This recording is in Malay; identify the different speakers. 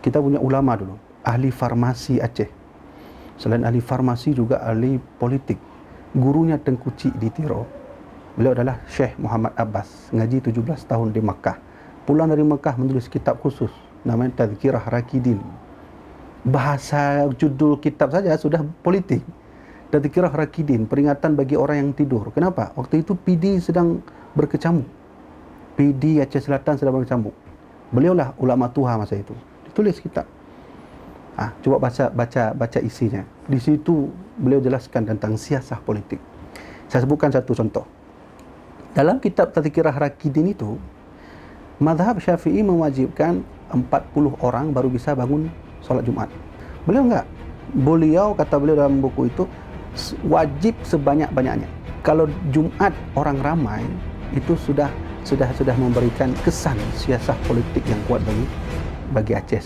Speaker 1: kita punya ulama dulu, ahli farmasi Aceh. Selain ahli farmasi juga ahli politik. Gurunya Tengku Cik di Tiro. Beliau adalah Syekh Muhammad Abbas, ngaji 17 tahun di Makkah. Pulang dari Makkah menulis kitab khusus namanya Tadhkirah Rakidin. Bahasa judul kitab saja sudah politik. Tadhkirah Rakidin, peringatan bagi orang yang tidur. Kenapa? Waktu itu PD sedang berkecamuk. PD Aceh Selatan sedang berkecamuk. Beliaulah ulama tua masa itu. Ditulis kitab. Coba baca isinya. Di situ beliau jelaskan tentang siasah politik. Saya sebutkan satu contoh. Dalam kitab Tadhkirah Rakidin itu, mazhab Syafi'i mewajibkan 40 orang baru bisa bangun solat Jumat. Beliau enggak. Beliau, kata beliau dalam buku itu, wajib sebanyak-banyaknya. Kalau Jumat orang ramai, itu sudah memberikan kesan siasah politik yang kuat bagi Aceh.